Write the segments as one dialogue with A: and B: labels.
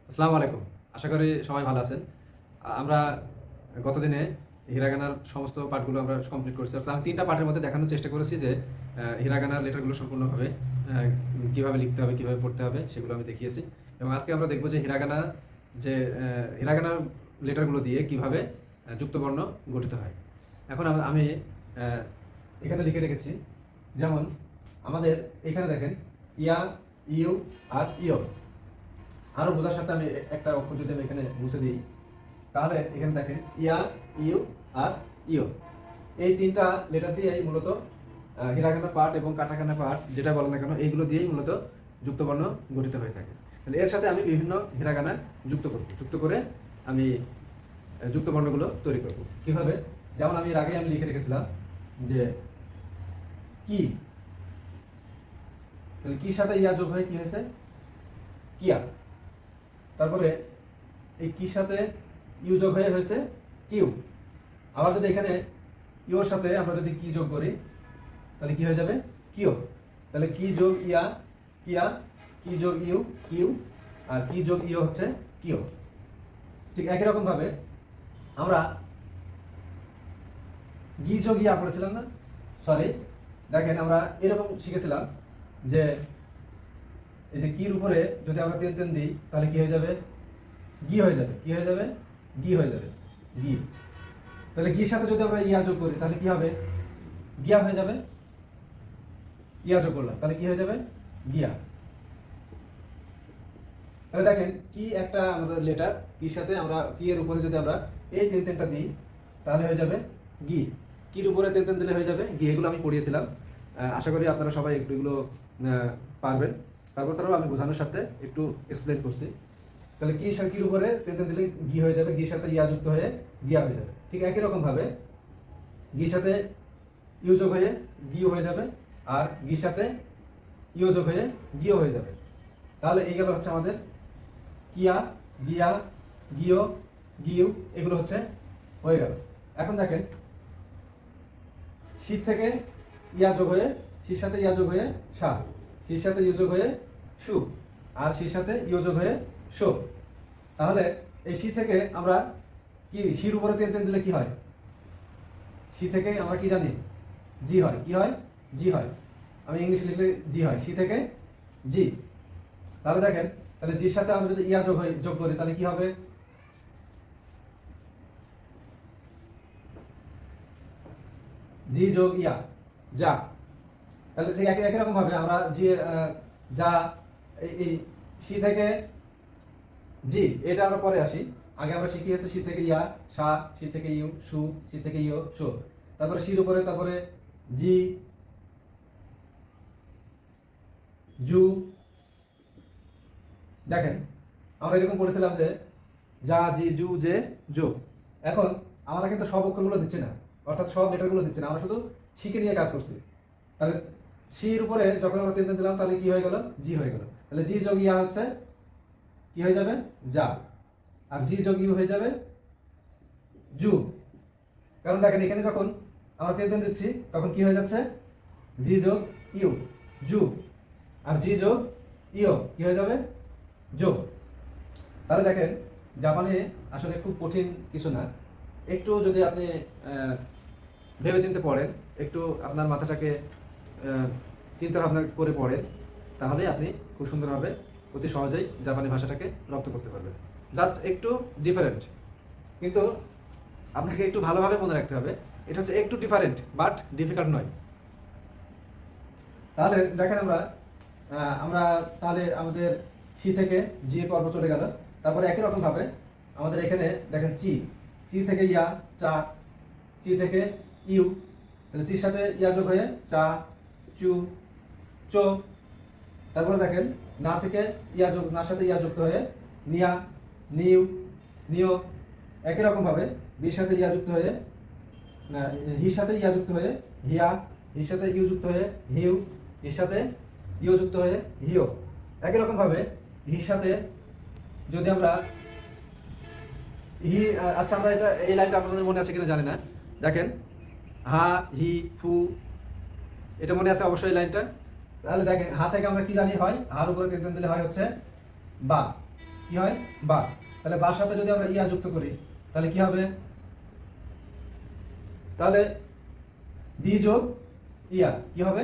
A: আসসালামু আলাইকুম। আশা করি সবাই ভালো আছেন। আমরা গতদিনে হিরাগানার সমস্ত পাঠগুলো আমরা কমপ্লিট করেছি। অর্থাৎ আমি ৩ টা পাঠের মধ্যে দেখানোর চেষ্টা করেছি যে হিরাগানার লেটারগুলো সম্পূর্ণভাবে কিভাবে লিখতে হবে, কিভাবে পড়তে হবে সেগুলো আমি দেখিয়েছি। এবং আজকে আমরা দেখব যে হিরাগানার লেটারগুলো দিয়ে কিভাবে যুক্তবর্ণ গঠিত হয়। এখন আমি আ এখানে লিখে রেখেছি। যেমন আমাদের এখানে দেখেন ইয়া, ইউ আর ইয়। আরো বোঝার সাথে আমি একটা অক্ষর যদি আমি এখানে মুছে দিই, তাহলে এখানে দেখেন ইয়া, ইউ আর ইও। এই ৩টা লেটার দিয়েই মূলত হিরাগানা পাঠ এবং কাটাকানা পাঠ যেটা বলেন না কেন এইগুলো দিয়েই মূলত যুক্তবর্ণ গঠিত হয়ে থাকে। তাহলে এর সাথে আমি বিভিন্ন হিরাগানা যুক্ত করে আমি যুক্তবর্ণগুলো তৈরি করব। কিভাবে? যেমন আমি এর আগে আমি লিখে রেখেছিলাম যে কি, তাহলে কির সাথে ইয়া যোগ হয়ে কি হয়েছে? কিয়া। তারপরে এই কির সাথে ইউ যোগ হয়ে হয়েছে কিউ। আবার যদি এখানে ইউর সাথে আমরা যদি কি যোগ করি তাহলে কি হয়ে যাবে? কিউ। তাহলে কি যোগ ইয়া কিয়া, কি যোগ ইউ কিউ, আর কি যোগ ইউ হচ্ছে কিউ। ঠিক একই রকম ভাবে আমরা গি যোগ ইয়া পড়েছিলাম না? সরি, দেখেন আমরা এরকম শিখেছিলাম যে এই যে কির উপরে যদি আমরা তেন তেন দিই তাহলে কি হয়ে যাবে? গি হয়ে যাবে। কি হয়ে যাবে? গি হয়ে যাবে। গি। তাহলে গির সাথে যদি আমরা ইয়া যোগ করি তাহলে কি হবে? গিয়া হয়ে যাবে। ইয়া যোগ করলাম তাহলে কি হয়ে যাবে? গিয়া। তাহলে দেখেন কি একটা আমাদের লেটার, কির সাথে আমরা কি এর উপরে যদি আমরা এই তেন তেনটা দিই তাহলে হয়ে যাবে গি। কির উপরে তেন তেন দিলে হয়ে যাবে গি। এগুলো আমি পড়িয়েছিলাম। আশা করি আপনারা সবাই একটু এগুলো পারবেন। তারপর আমি বোঝানোর সাথে একটু এক্সপ্লেন করছি। তাহলে কির উপরে তেন তেন দিলে গি হয়ে যাবে, গির সাথে ইয়া যুক্ত হয়ে গিয়া হয়ে যাবে। ঠিক একই রকম ভাবে গির সাথে ইউ যোগ হয়ে গিও হয়ে যাবে, আর গির সাথে ইউ যোগ হয়ে গিও হয়ে যাবে। তাহলে এই গেল হচ্ছে আমাদের কিয়া, গিয়া, গিও, গিউ, এগুলো হচ্ছে হয়ে গেল। এখন দেখেন শীত থেকে ইয়া যোগ হয়ে, শির সাথে ইয়া যোগ হয়ে সা, শির সাথে ইউ যোগ হয়ে সু, আর শির সাথে ইউ যোগ হয়ে শো। তাহলে এই শি থেকে আমরা কি শির উপরে তেন তেন দিলে কি হয়? শি থেকে আমরা কি জানি? জি হয়। কি হয়? জি হয়। আমি ইংলিশ লিখলে জি হয়। শি থেকে জি। তাহলে দেখেন, তাহলে জির সাথে আমরা যদি ইয়া যোগ করি তাহলে কি হবে? জি যোগ ইয়া, যা। তাহলে ঠিক একই রকম ভাবে আমরা জি যা, এই শি থেকে জি, এটা আমরা পরে আসি। আগে আমরা শিখি হচ্ছে শি থেকে ইয়া, সা, শি থেকে ইউ, সু, শি থেকে ইউ, শো। তারপরে শির উপরে তারপরে জি, জু। দেখেন আমরা এরকম করেছিলাম যে যা, জি, জু, জে, জো। এখন আমরা কিন্তু সব অক্ষরগুলো দিচ্ছি না, অর্থাৎ সব লেটারগুলো দিচ্ছি না, আমরা শুধু শিখে নিয়ে কাজ করছি। তাহলে শির উপরে যখন আমরা তেন তেন দিলাম তাহলে কি হয়ে গেল? জি হয়ে গেল। তাহলে জি যোগ ইয়া হচ্ছে কি হয়ে যাবে? যা। আর জি যোগ ইউ হয়ে যাবে জু। কারণ দেখেন এখানে যখন আমরা তেন তেন দিচ্ছি তখন কি হয়ে যাচ্ছে? জি যোগ ইউ, জু। আর জি যোগ ইও কি হয়ে যাবে? জো। তাহলে দেখেন জাপানে আসলে খুব কঠিন কিছু না। একটু যদি আপনি ভেবেচিন্তে পড়েন, একটু আপনার মাথাটাকে চিন্তা ভাবনা করে পড়েন, তাহলে আপনি খুব সুন্দরভাবে অতি সহজেই জাপানি ভাষাটাকে রপ্ত করতে পারবেন। জাস্ট একটু ডিফারেন্ট, কিন্তু আপনাকে একটু ভালোভাবে মনে রাখতে হবে এটা হচ্ছে একটু ডিফারেন্ট বাট ডিফিকাল্ট নয়। তাহলে দেখেন আমরা তাহলে আমাদের সি থেকে জি এর পর্ব চলে গেল। তারপরে একই রকম ভাবে আমাদের এখানে দেখেন চি, চি থেকে ইয়া, চা, চি থেকে ইউ, তাহলে চির সাথে ইয়া যোগ হয়ে চা, চু, চো। তারপরে দেখেন না থেকে ইয়া যোগ, নার সাথে ইয়া যুক্ত হয়ে নিয়া, নিউ, নিও। একই রকম ভাবে বির সাথে ইয়া যুক্ত হয়ে না, হির সাথে ইয়া যুক্ত হয়ে হিয়া, হির সাথে ইউ যুক্ত হয়ে হিউ, হির সাথে ইউ যুক্ত হয়ে হিও। একই রকম ভাবে হির সাথে যদি আমরা হি, আচ্ছা আমরা এটা এই লাইনটা আপনাদের মনে আছে কিনা জানি না। দেখেন হা, হি, ফু, এটা মনে আছে অবশ্যই লাইনটা। তাহলে দেখেন হা থেকে আমরা কি জানি হয়? হার উপরে তেন তেন দিলে হয় হচ্ছে বা। কি হয় বা। তাহলে বার সাথে যদি আমরা ইয়া যুক্ত করি তাহলে কি হবে, তাহলে বি যোগ ইয়া কি হবে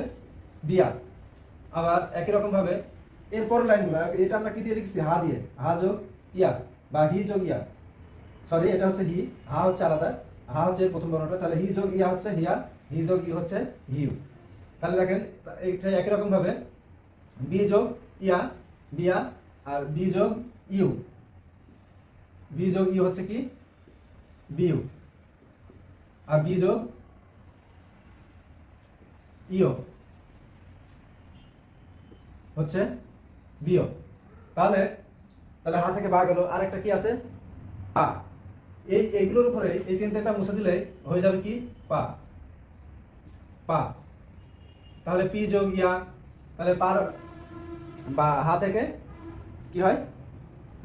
A: বিয়া। আবার একই রকম ভাবে এরপর লাইনগুলো, এটা আমরা কি দিয়ে লিখছি, হা দিয়ে, হা যোগ ইয়া বা হি যোগ ইয়া, সরি এটা হচ্ছে হি, হা হচ্ছে আলাদা, হা হচ্ছে এর প্রথম বর্ণটা, তাহলে হি যোগ ইয়া হচ্ছে হিয়া, হি যোগ ই হচ্ছে হিউ। তাহলে দেখেন এটা একই রকম ভাবে বি যোগ ইয়া বিয়া, আর বি যোগ ইউ, বি যোগ ইউ হচ্ছে কি বিউ, আর বি যোগ ইও হচ্ছে বিও। তাহলে তাহলে হা থেকে বা গেল, আরেকটা কি আছে পা। এইগুলোর উপরে এই তিনটা মুছে দিলে হয়ে যাবে কি পা, পা। তাহলে পি যোগ ইয়া, তাহলে পার বা হা থেকে কি হয়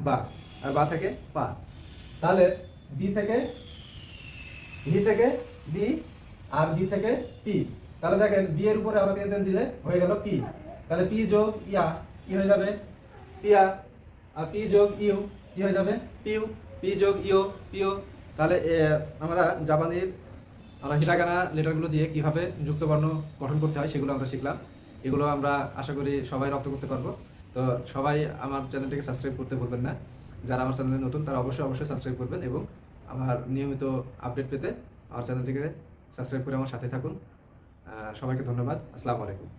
A: বা, আর বা থেকে পা। তাহলে বি থেকে, ভি থেকে বি, আর বি থেকে পি। তাহলে দেখেন বি এর উপরে আমরা তিন দিলে হয়ে গেল পি। তাহলে পি যোগ ইয়া কি হয়ে যাবে পিয়া, আর পি যোগ ইউ কি হয়ে যাবে পিউ, পি যোগ ইউ পিও। তাহলে আমরা জাপানির আমরা হিরাগানা লেটারগুলো দিয়ে কিভাবে যুক্ত বর্ণ গঠন করতে হয় সেগুলো আমরা শিখলাম। এগুলো আমরা আশা করি সবাই রপ্ত করতে পারবো। তো সবাই আমার চ্যানেলটিকে সাবস্ক্রাইব করতে ভুলবেন না। যারা আমার চ্যানেলে নতুন তারা অবশ্যই সাবস্ক্রাইব করবেন, এবং আমার নিয়মিত আপডেট পেতে আমার চ্যানেলটিকে সাবস্ক্রাইব করে আমার সাথে থাকুন। সবাইকে ধন্যবাদ। আসসালামু আলাইকুম।